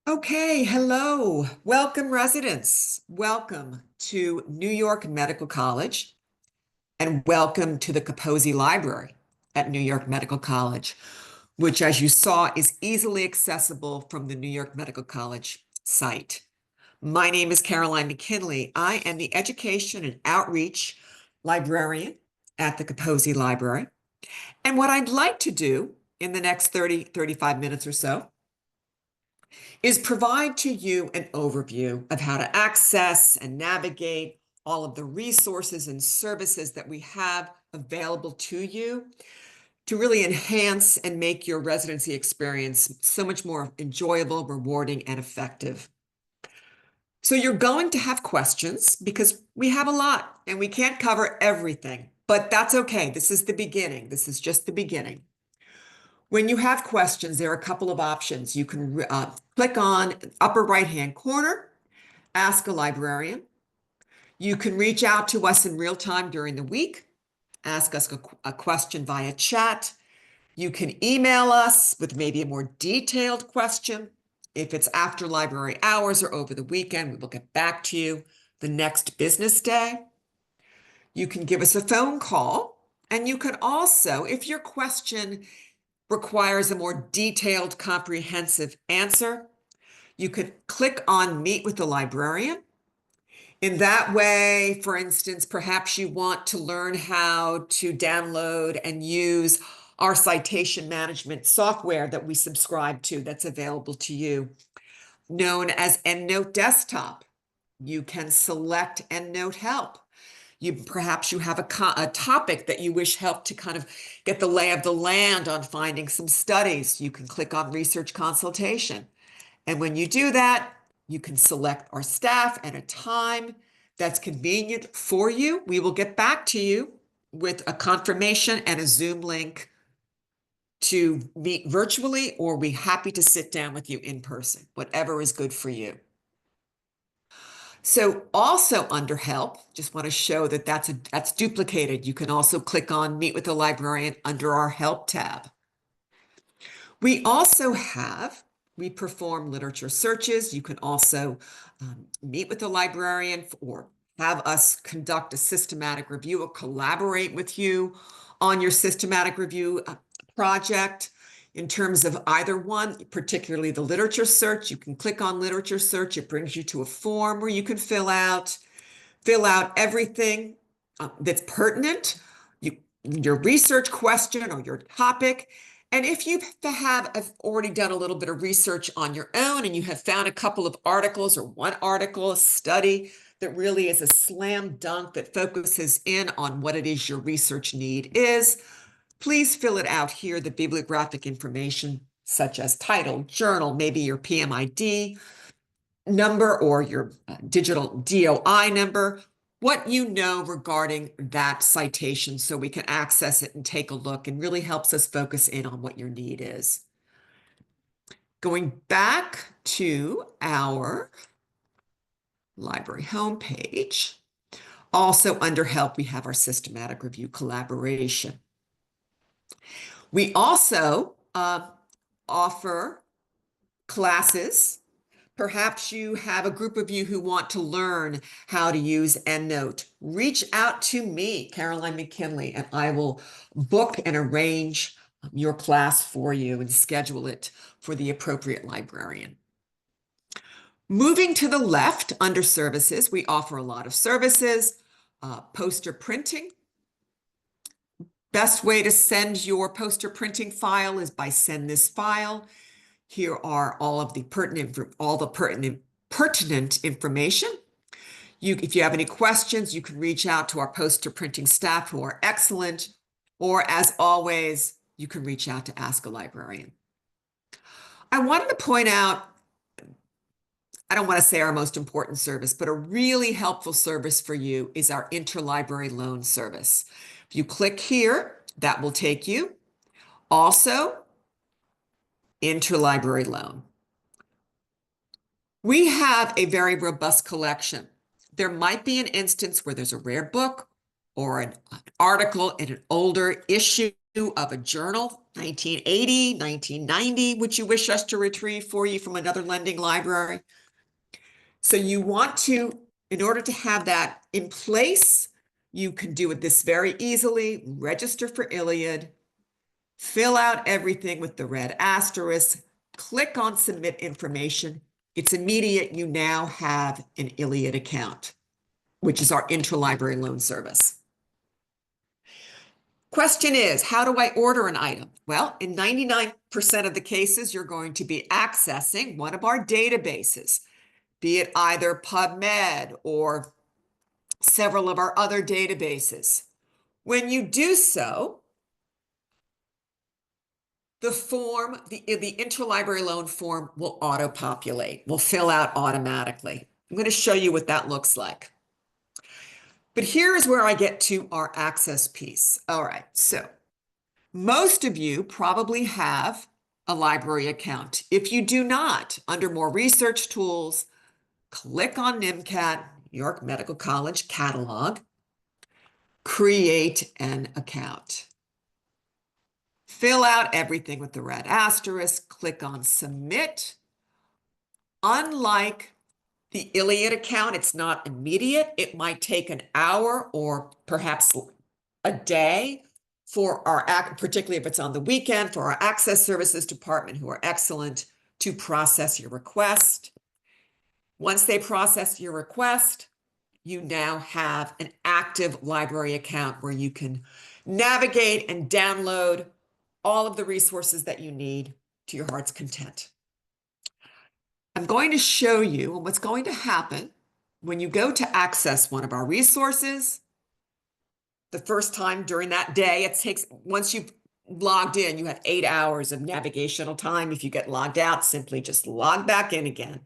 Okay, hello. Welcome, residents. Welcome to New York Medical College and welcome to the Capozzi Library at New York Medical College, which, as you saw, is easily accessible from the New York Medical College site. My name is Caroline McKinley. I am the Education and Outreach Librarian at the Capozzi Library. And what I'd like to do in the next 35 minutes or so is provide to you an overview of how to access and navigate all of the resources and services that we have available to you to really enhance and make your residency experience so much more enjoyable, rewarding, and effective. So you're going to have questions because we have a lot and we can't cover everything, but that's okay. This is the beginning. This is just the beginning. When you have questions, there are a couple of options. You can click on upper right-hand corner, Ask a Librarian. You can reach out to us in real time during the week, ask us a question via chat. You can email us with maybe a more detailed question. If it's after library hours or over the weekend, we will get back to you the next business day. You can give us a phone call, and you can also, if your question requires a more detailed, comprehensive answer, you could click on Meet with the Librarian. In that way, for instance, perhaps you want to learn how to download and use our citation management software that we subscribe to that's available to you, known as EndNote Desktop. You can select EndNote Help. Perhaps you have a topic that you wish help to kind of get the lay of the land on finding some studies. You can click on Research Consultation. And when you do that, you can select our staff and a time that's convenient for you. We will get back to you with a confirmation and a Zoom link to meet virtually, or we're happy to sit down with you in person, whatever is good for you. So also under help, just want to show that that's duplicated. You can also click on Meet with the Librarian under our help tab. We perform literature searches. You can also meet with the librarian or have us conduct a systematic review or collaborate with you on your systematic review project. In terms of either one, particularly the literature search, you can click on literature search. It brings you to a form where you can fill out everything that's pertinent, your research question or your topic. And if you have already done a little bit of research on your own and you have found a couple of articles or one article, a study that really is a slam dunk that focuses in on what it is your research need is, please fill it out here, the bibliographic information, such as title, journal, maybe your PMID number or your digital DOI number, what you know regarding that citation so we can access it and take a look, and really helps us focus in on what your need is. Going back to our library homepage, also under help, we have our systematic review collaboration. We also offer classes. Perhaps you have a group of you who want to learn how to use EndNote. Reach out to me, Caroline McKinley, and I will book and arrange your class for you and schedule it for the appropriate librarian. Moving to the left under services, we offer a lot of services. Poster printing. Best way to send your poster printing file is by send this file. Here are all the pertinent information. If you have any questions, you can reach out to our poster printing staff who are excellent, or as always, you can reach out to Ask a Librarian. I wanted to point out, I don't want to say our most important service, but a really helpful service for you is our interlibrary loan service. If you click here, that will take you also interlibrary loan. We have a very robust collection. There might be an instance where there's a rare book or an article in an older issue of a journal 1980, 1990, would you wish us to retrieve for you from another lending library? So you want to, in order to have that in place, you can do it this very easily. Register for Iliad, fill out everything with the red asterisk, click on submit information. It's immediate. You now have an Iliad account, which is our interlibrary loan service. Question is, how do I order an item? Well, in 99% of the cases, you're going to be accessing one of our databases, be it either PubMed or several of our other databases. When you do so, the form, the interlibrary loan form will auto-populate, will fill out automatically. I'm going to show you what that looks like. But here's where I get to our access piece. All right, so most of you probably have a library account. If you do not, under more research tools, click on NMCAT, New York Medical College Catalog, create an account. Fill out everything with the red asterisk, click on submit. Unlike the Iliad account, it's not immediate. It might take an hour or perhaps a day for our, particularly if it's on the weekend, for our access services department, who are excellent, to process your request. Once they process your request, you now have an active library account where you can navigate and download all of the resources that you need to your heart's content. I'm going to show you what's going to happen when you go to access one of our resources. The first time during that day, it takes, once you've logged in, you have 8 hours of navigational time. If you get logged out, simply just log back in again.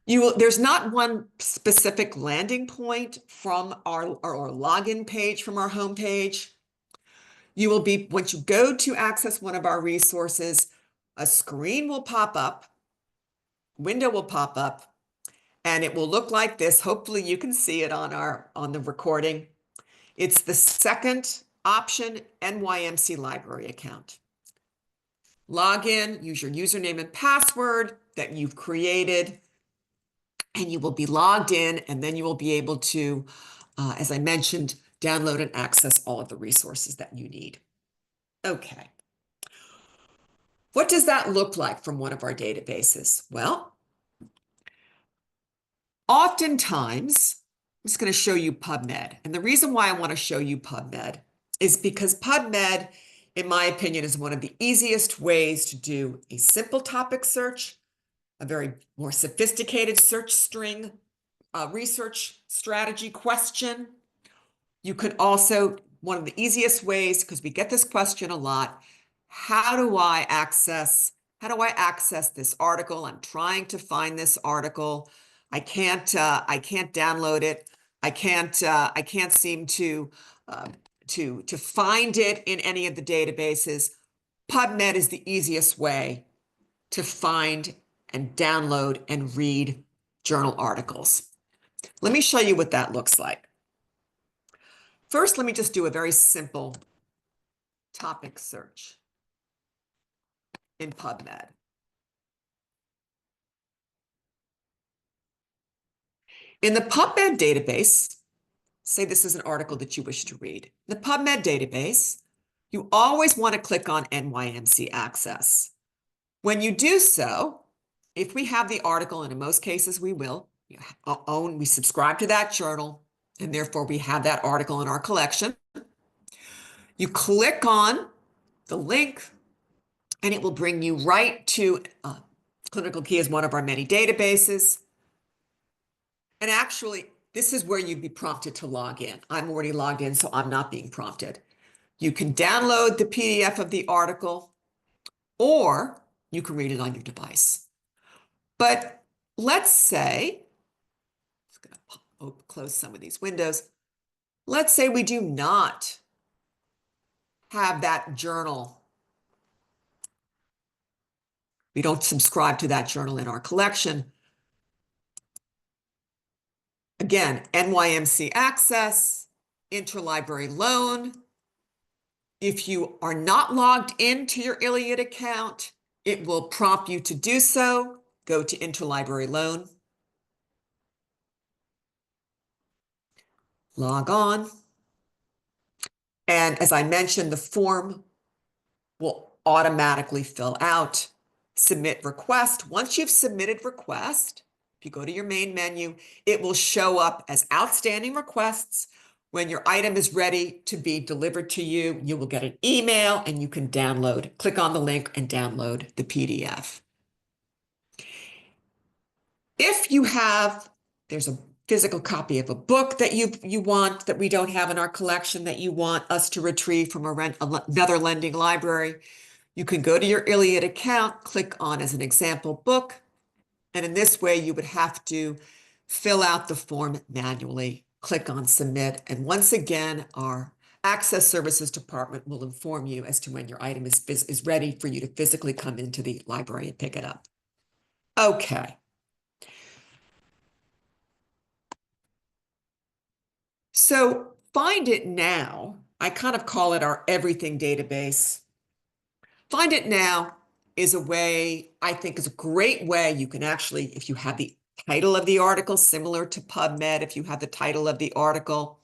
There's not one specific landing point from our login page from our homepage. You will be, once you go to access one of our resources, a screen will pop up, window will pop up, and it will look like this. Hopefully you can see it on the recording. It's the second option, NYMC library account. Log in, use your username and password that you've created, and you will be logged in, and then you will be able to, as I mentioned, download and access all of the resources that you need. Okay. What does that look like from one of our databases? Well, oftentimes, I'm just going to show you PubMed. And the reason why I want to show you PubMed is because PubMed, in my opinion, is one of the easiest ways to do a simple topic search, a very more sophisticated search string, research strategy question. You could also, one of the easiest ways, because we get this question a lot, how do I access this article? I'm trying to find this article. I can't download it. I can't seem to find it in any of the databases. PubMed is the easiest way to find and download and read journal articles. Let me show you what that looks like. First, let me just do a very simple topic search in PubMed. In the PubMed database, say this is an article that you wish to read. The PubMed database, you always want to click on NYMC Access. When you do so, if we have the article, and in most cases we will, we subscribe to that journal, and therefore we have that article in our collection. You click on the link, and it will bring you right to Clinical Key is one of our many databases. And actually, this is where you'd be prompted to log in. I'm already logged in, so I'm not being prompted. You can download the PDF of the article, or you can read it on your device. But let's say, I'm going to close some of these windows. Let's say we do not have that journal. We don't subscribe to that journal in our collection. Again, NYMC Access, Interlibrary Loan. If you are not logged into your Iliad account, it will prompt you to do so. Go to Interlibrary Loan. Log on. And as I mentioned, the form will automatically fill out. Submit request. Once you've submitted request, if you go to your main menu, it will show up as outstanding requests. When your item is ready to be delivered to you, you will get an email and you can download. Click on the link and download the PDF. If you have, there's a physical copy of a book that you want that we don't have in our collection that you want us to retrieve from another lending library, you can go to your Iliad account, click on as an example book, and in this way you would have to fill out the form manually, click on submit, and once again our Access Services Department will inform you as to when your item is ready for you to physically come into the library and pick it up. Okay. So Find It Now, I kind of call it our everything database. Find It Now is a way, I think is a great way you can actually, if you have the title of the article, similar to PubMed, if you have the title of the article,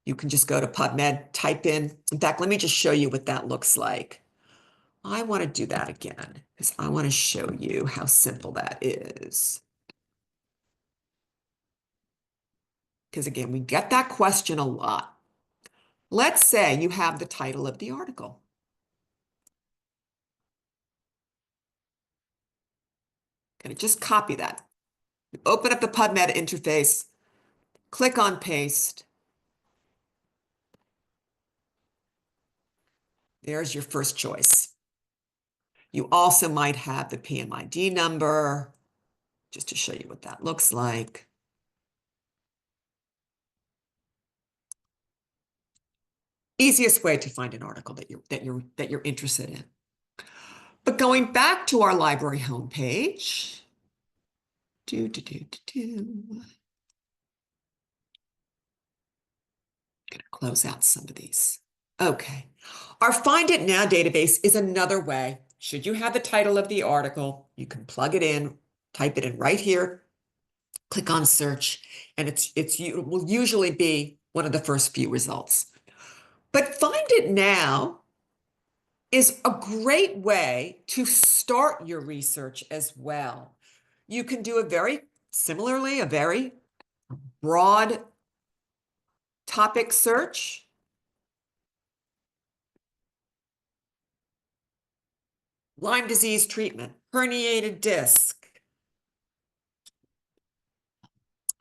you can just go to PubMed, type in fact, let me just show you what that looks like. I want to do that again because I want to show you how simple that is. Because again, we get that question a lot. Let's say you have the title of the article. Gonna just copy that. Open up the PubMed interface, click on paste. There's your first choice. You also might have the PMID number, just to show you what that looks like. Easiest way to find an article that you're interested in. But going back to our library homepage, Gonna close out some of these. Okay. Our Find It Now database is another way. Should you have the title of the article, you can plug it in, type it in right here, click on search, and it will usually be one of the first few results. But Find It Now is a great way to start your research as well. You can do a very broad topic search. Lyme disease treatment, herniated disc,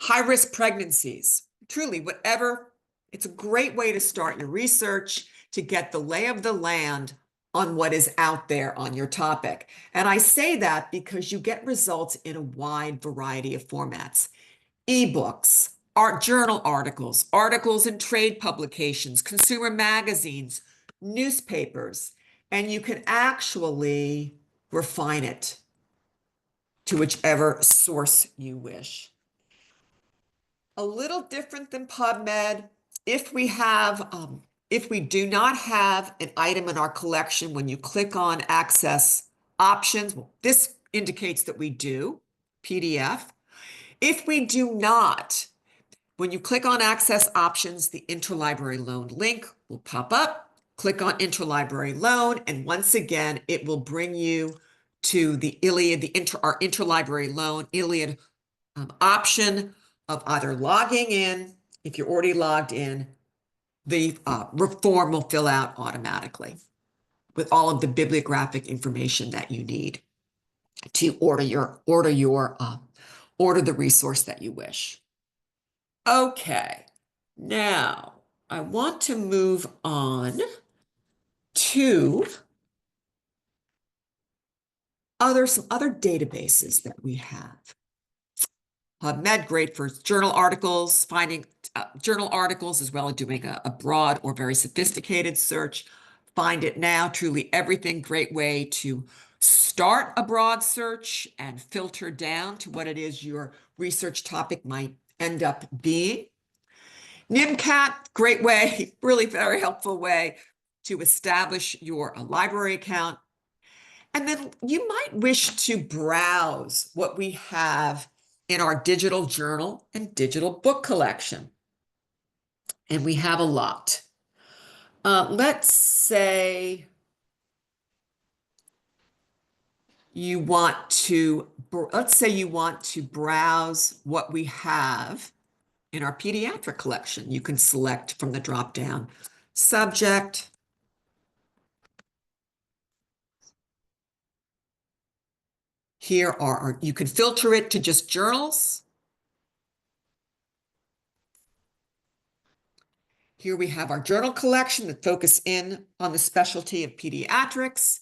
high-risk pregnancies, truly whatever. It's a great way to start your research, to get the lay of the land on what is out there on your topic. And I say that because you get results in a wide variety of formats. Ebooks, art journal articles, articles in trade publications, consumer magazines, newspapers, and you can actually refine it to whichever source you wish. A little different than PubMed, if we do not have an item in our collection, when you click on Access Options, well, this indicates that we do, PDF. If we do not, when you click on Access Options, the Interlibrary Loan link will pop up. Click on Interlibrary Loan, and once again, it will bring you to the Iliad, our Interlibrary Loan Iliad option of either logging in. If you're already logged in, the form will fill out automatically with all of the bibliographic information that you need to order the resource that you wish. Okay, now I want to move on to some other databases that we have. PubMed, great for journal articles, finding journal articles, as well as doing a broad or very sophisticated search. Find It Now, truly everything, great way to start a broad search and filter down to what it is your research topic might end up being. NIMCAT, great way, really very helpful way to establish your library account. And then you might wish to browse what we have in our digital journal and digital book collection. And we have a lot. Let's say you want to browse what we have in our pediatric collection. You can select from the drop-down subject. Here are you can filter it to just journals. Here we have our journal collection that focus in on the specialty of pediatrics.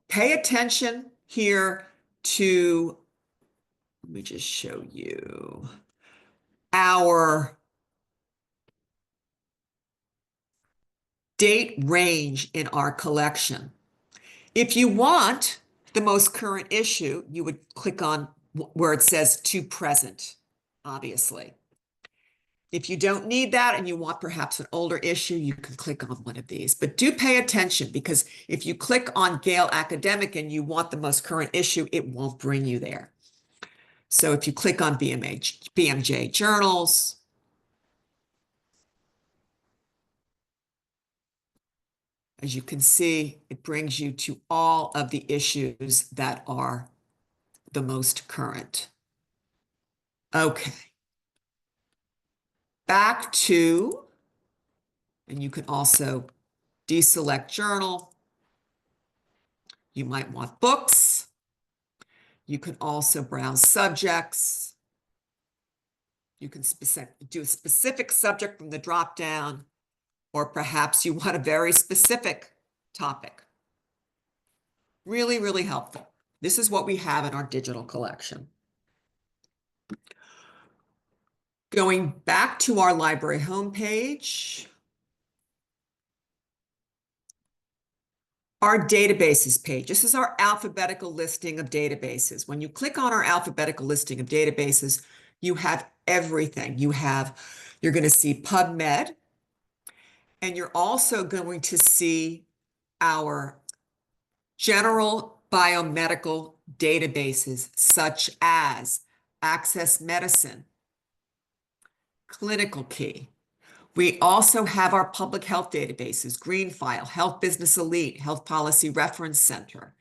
Pay attention here to, let me just show you our date range in our collection. If you want the most current issue, you would click on where it says to present, obviously. If you don't need that and you want perhaps an older issue, you can click on one of these. But do pay attention, because if you click on Gale Academic and you want the most current issue, it won't bring you there. So if you click on BMJ journals, as you can see, it brings you to all of the issues that are the most current. Okay. Back to, and you can also deselect journal. You might want books. You can also browse subjects. You can do a specific subject from the drop-down, or perhaps you want a very specific topic. Really, really helpful. This is what we have in our digital collection. Going back to our library homepage, our databases page. This is our alphabetical listing of databases. When you click on our alphabetical listing of databases, you have everything. You're going to see PubMed, and you're also going to see our general biomedical databases, such as Access Medicine, Clinical Key. We also have our public health databases, GreenFile, Health Business Elite, Health Policy Reference Center.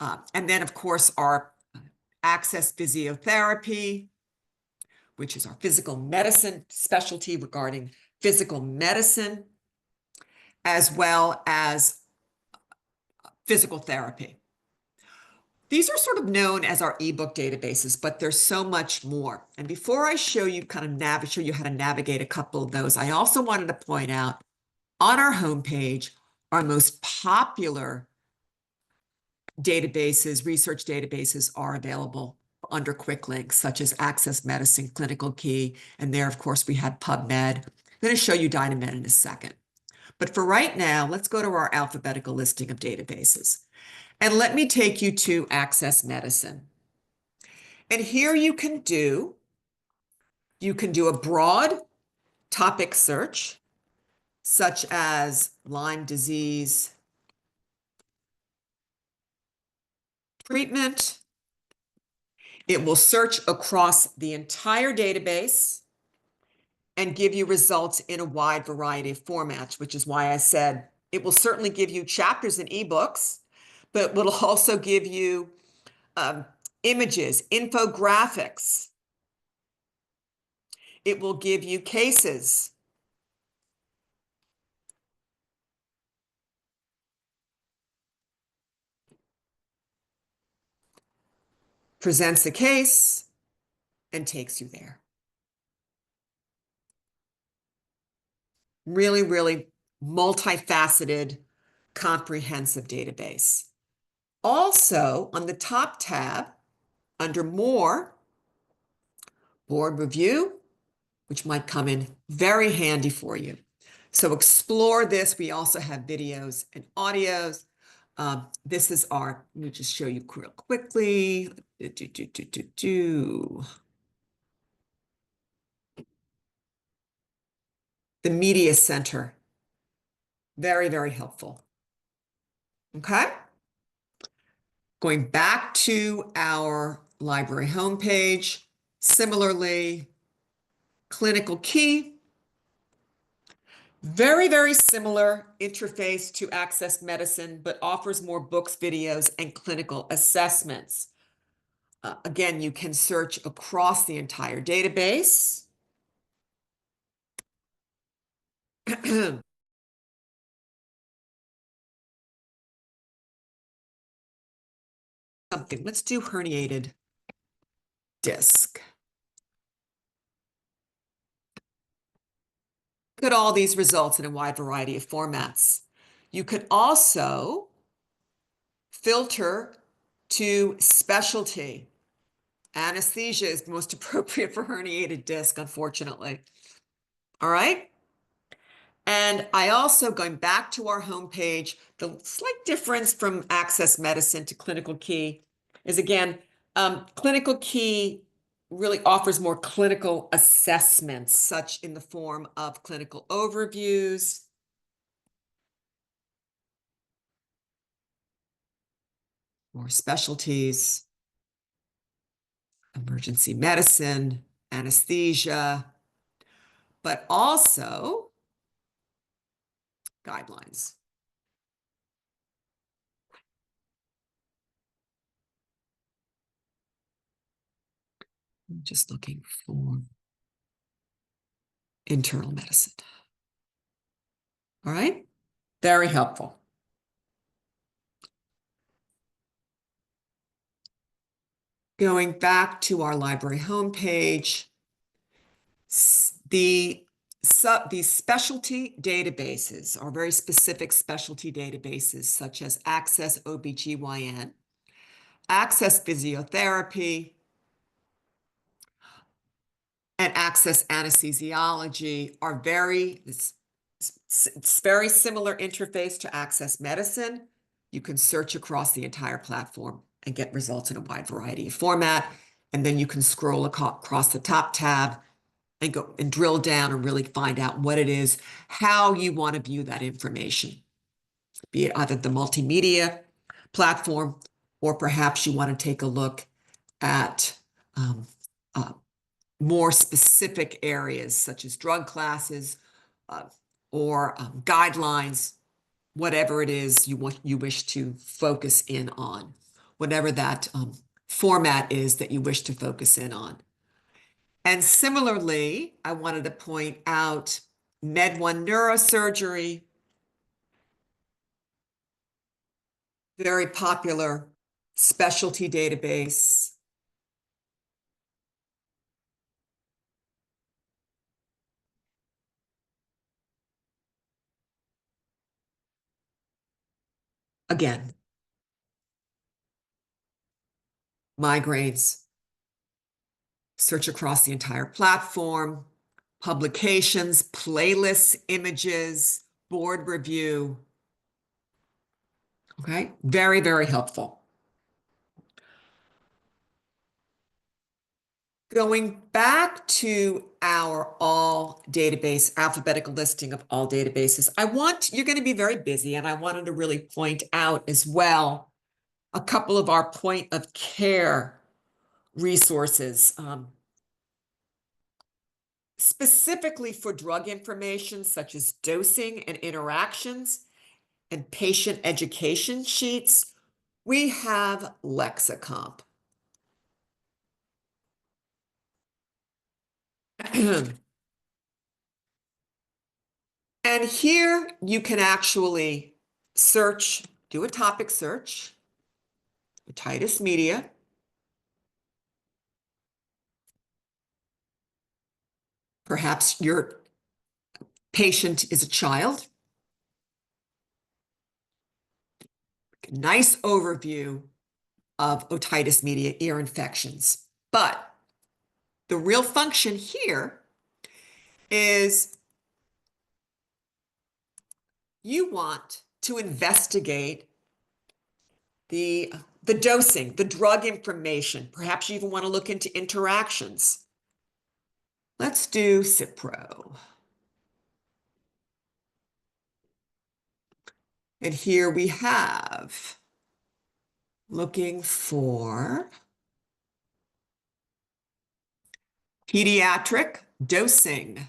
And then, of course, our Access Physiotherapy, which is our physical medicine specialty regarding physical medicine, as well as physical therapy. These are sort of known as our ebook databases, but there's so much more. And before I show you show you how to navigate a couple of those, I also wanted to point out on our homepage, our most popular databases, research databases, are available under quick links, such as Access Medicine, Clinical Key, and there, of course, we have PubMed. I'm going to show you Dynamed in a second. But for right now, let's go to our alphabetical listing of databases. And let me take you to Access Medicine. And here you can do a broad topic search, such as Lyme disease treatment. It will search across the entire database and give you results in a wide variety of formats, which is why I said it will certainly give you chapters and ebooks, but it will also give you images, infographics. It will give you cases. Presents a case and takes you there. Really, really multifaceted, comprehensive database. Also, on the top tab, under More, Board Review, which might come in very handy for you. So explore this. We also have videos and audios. This is let me just show you real quickly. The Media Center Very, very helpful. Okay. Going back to our library homepage, similarly, clinical key, very, very similar interface to Access Medicine, but offers more books, videos, and clinical assessments. Again, you can search across the entire database. Something, let's do herniated disc. Look at all these results in a wide variety of formats. You could also filter to specialty. Anesthesia is most appropriate for herniated disc, unfortunately. All right. And I also, going back to our homepage, the slight difference from Access Medicine to Clinical Key is, again, Clinical Key really offers more clinical assessments, such in the form of clinical overviews, more specialties, emergency medicine, anesthesia, but also guidelines. I'm just looking for internal medicine. All right, very helpful. Going back to our library homepage, these specialty databases are very specific specialty databases, such as Access OBGYN, Access Physiotherapy, and Access Anesthesiology are it's very similar interface to Access Medicine. You can search across the entire platform and get results in a wide variety of format. And then you can scroll across the top tab and go and drill down and really find out what it is, how you want to view that information, be it either the multimedia platform, or perhaps you want to take a look at more specific areas such as drug classes or guidelines, whatever it is you wish to focus in on, whatever that format is that you wish to focus in on. And similarly, I wanted to point out Med1 Neurosurgery, very popular specialty database. Again, migraines, search across the entire platform, publications, playlists, images, board review. Okay, very, very helpful. Going back to our all database, alphabetical listing of all databases, you're going to be very busy, and I wanted to really point out as well a couple of our point of care resources, specifically for drug information such as dosing and interactions and patient education sheets. We have Lexicomp. And here you can actually search, do a topic search, otitis media. Perhaps your patient is a child. Nice overview of otitis media ear infections. But the real function here is you want to investigate the dosing, the drug information. Perhaps you even want to look into interactions. Let's do Cipro. And here we have looking for pediatric dosing.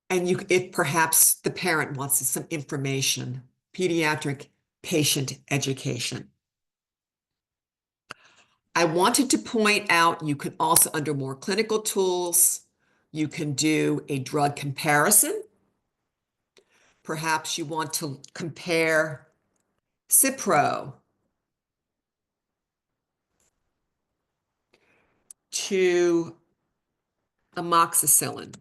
And if perhaps the parent wants some information, pediatric patient education. I wanted to point out you can also, under more clinical tools, you can do a drug comparison. Perhaps you want to compare Cipro to amoxicillin.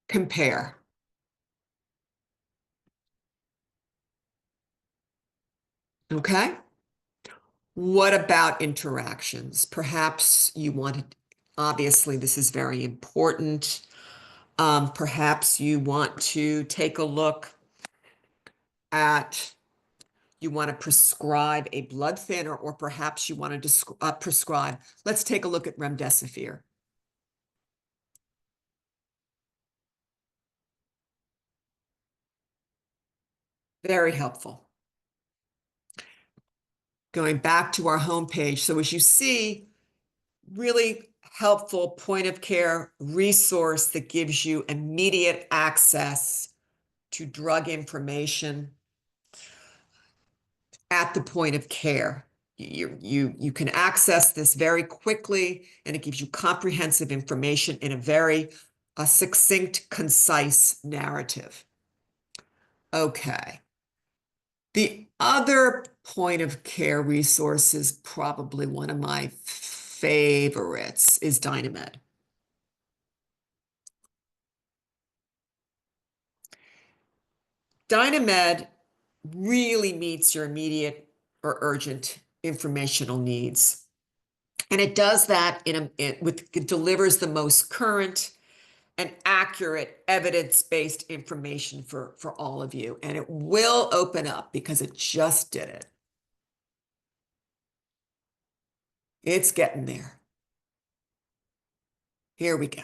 Compare. Okay. What about interactions? Perhaps you want, obviously, this is very important. Perhaps you want to take a look at, you want to prescribe a blood thinner, or perhaps you want to prescribe. Let's take a look at remdesivir. Very helpful. Going back to our homepage. So as you see, really helpful point of care resource that gives you immediate access to drug information at the point of care. You can access this very quickly, and it gives you comprehensive information in a very succinct, concise narrative. Okay. The other point of care resource is probably one of my favorites is Dynamed. Dynamed really meets your immediate or urgent informational needs. And it does that it delivers the most current and accurate evidence-based information for all of you. And it will open up because it just did it. It's getting there. Here we go.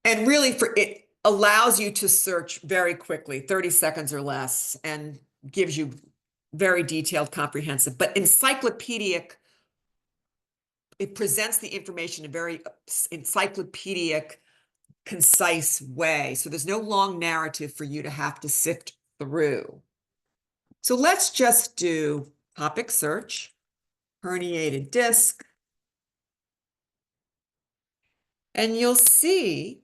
And really, it allows you to search very quickly, 30 seconds or less, and gives you very detailed, comprehensive, but encyclopedic. It presents the information in a very encyclopedic, concise way. So there's no long narrative for you to have to sift through. So let's just do topic search, herniated disc, and you'll see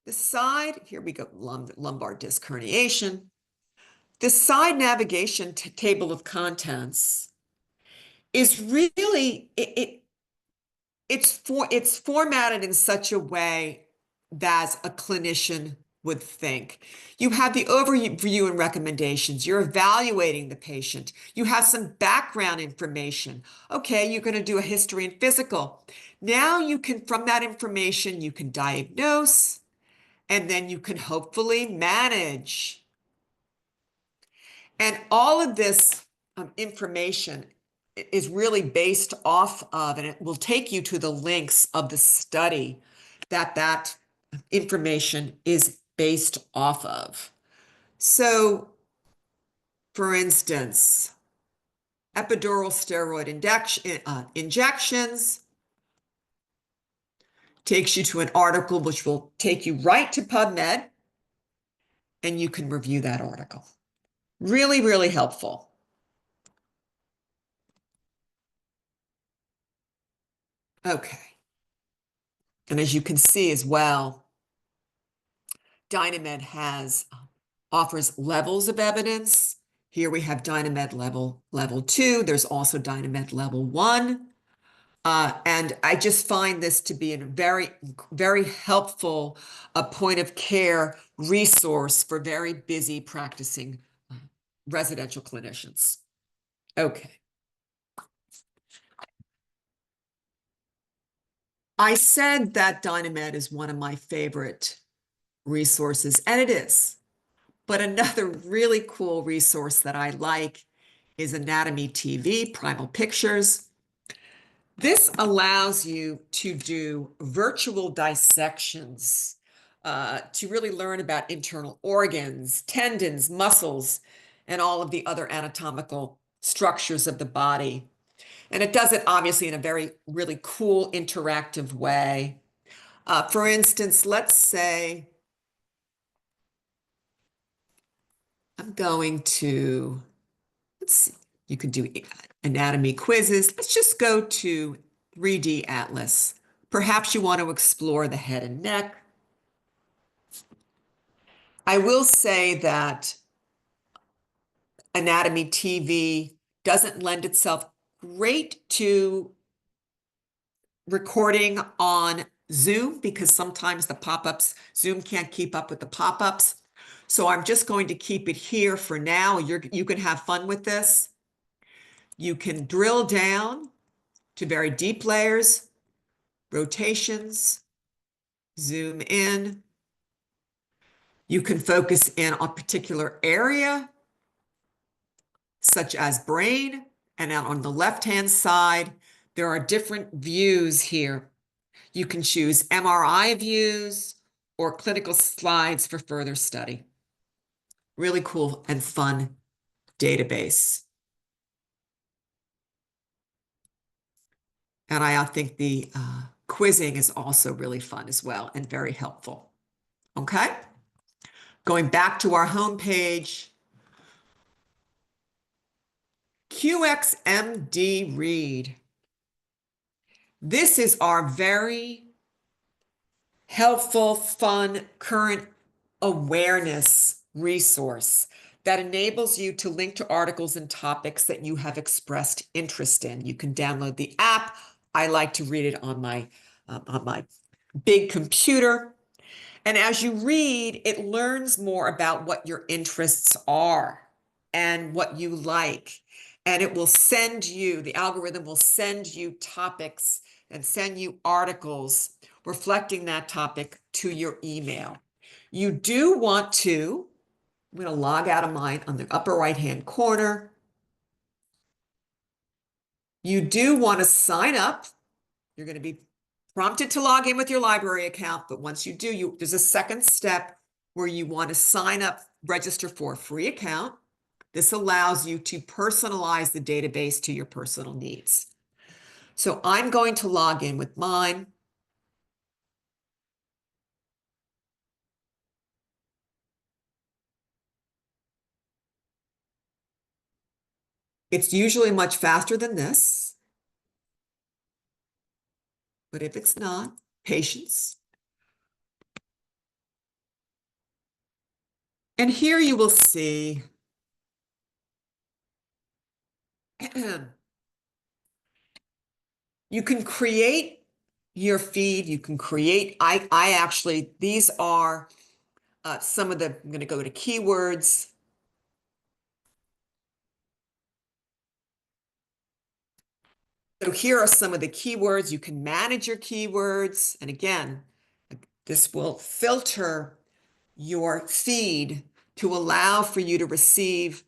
the side, here we go, lumbar disc herniation. The side navigation table of contents is really, it's formatted in such a way that a clinician would think. You have the overview and recommendations. You're evaluating the patient. You have some background information. Okay, you're going to do a history and physical. Now you can, from that information, you can diagnose, and then you can hopefully manage. And all of this information is really based off of, and it will take you to the links of the study that information is based off of. So, for instance, epidural steroid injections takes you to an article which will take you right to PubMed, and you can review that article. Really, really helpful. Okay. And as you can see as well, Dynamed offers levels of evidence. Here we have Dynamed level 2. There's also Dynamed level 1. And I just find this to be a very, very helpful point of care resource for very busy practicing residential clinicians. Okay. I said that Dynamed is one of my favorite resources, and it is. But another really cool resource that I like is Anatomy TV, Primal Pictures. This allows you to do virtual dissections, to really learn about internal organs, tendons, muscles, and all of the other anatomical structures of the body. And it does it obviously in a very, really cool, interactive way. For instance, let's say I'm going to, let's see, you can do anatomy quizzes. Let's just go to 3D Atlas. Perhaps you want to explore the head and neck. I will say that Anatomy TV doesn't lend itself great to recording on Zoom because sometimes the pop-ups, Zoom can't keep up with the pop-ups. So I'm just going to keep it here for now. You can have fun with this. You can drill down to very deep layers, rotations, zoom in. You can focus in on a particular area, such as brain, and out on the left-hand side, there are different views here. You can choose MRI views or clinical slides for further study. Really cool and fun database. And I think the quizzing is also really fun as well and very helpful. Okay? Going back to our homepage, QXMD Read. This is our very helpful, fun, current awareness resource that enables you to link to articles and topics that you have expressed interest in. You can download the app. I like to read it on my big computer. And as you read, it learns more about what your interests are and what you like. And it will send you, the algorithm will send you topics and send you articles reflecting that topic to your email. You do want to, I'm going to log out of mine on the upper right-hand corner. You do want to sign up. You're going to be prompted to log in with your library account, but once you do, there's a second step where you want to sign up, register for a free account. This allows you to personalize the database to your personal needs. So I'm going to log in with mine. It's usually much faster than this, but if it's not, patience. And here you will see you can create your feed. You can create, I actually, these are some of the, I'm going to go to keywords. So here are some of the keywords. You can manage your keywords. And again, this will filter your feed to allow for you to receive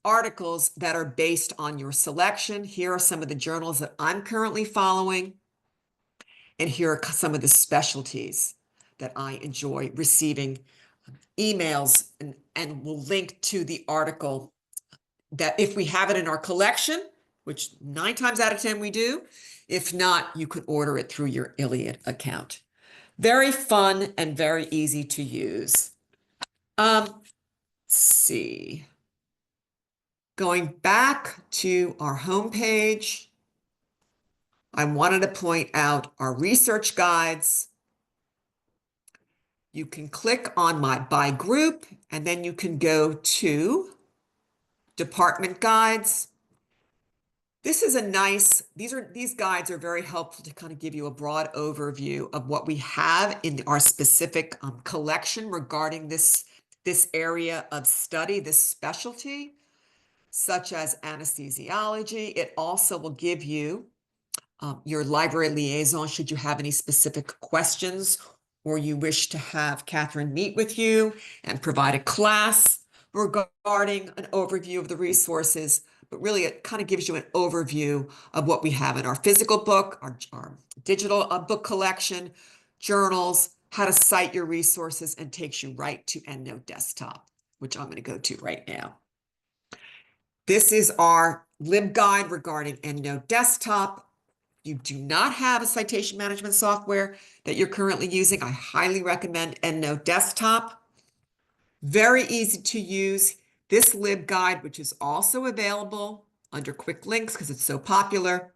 articles that are based on your selection. Here are some of the journals that I'm currently following. And here are some of the specialties that I enjoy receiving emails, and we'll link to the article that if we have it in our collection, which 9 times out of 10 we do. If not, you could order it through your Iliad account. Very fun and very easy to use. Let's see. Going back to our homepage, I wanted to point out our research guides. You can click on my by group, and then you can go to department guides. This is a nice, these guides are very helpful to kind of give you a broad overview of what we have in our specific collection regarding this area of study, this specialty. such as anesthesiology. It also will give you your library liaison should you have any specific questions or you wish to have Catherine meet with you and provide a class regarding an overview of the resources. But really, it kind of gives you an overview of what we have in our physical book, our digital book collection, journals, how to cite your resources, and takes you right to EndNote Desktop, which I'm going to go to right now. This is our LibGuide regarding EndNote Desktop. You do not have a citation management software that you're currently using, I highly recommend EndNote Desktop. Very easy to use. This LibGuide, which is also available under quick links because it's so popular,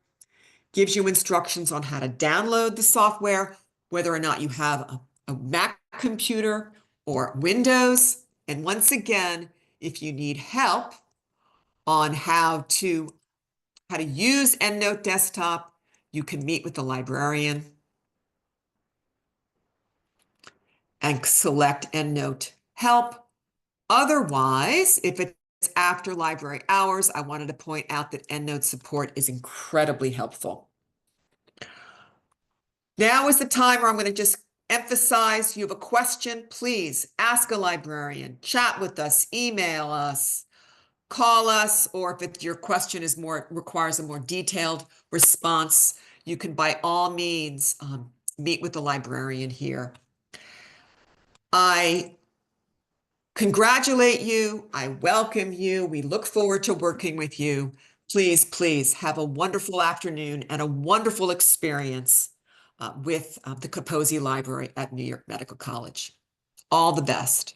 gives you instructions on how to download the software, whether or not you have a Mac computer or Windows. And once again, if you need help on how to use EndNote Desktop, you can meet with the librarian and select EndNote Help. Otherwise, if it's after library hours, I wanted to point out that EndNote support is incredibly helpful. Now is the time where I'm going to just emphasize, you have a question, please ask a librarian, chat with us, email us, call us, or if your question requires a more detailed response, you can by all means meet with the librarian here. I congratulate you. I welcome you. We look forward to working with you. Please, please have a wonderful afternoon and a wonderful experience with the Capozzi Library at New York Medical College. All the best.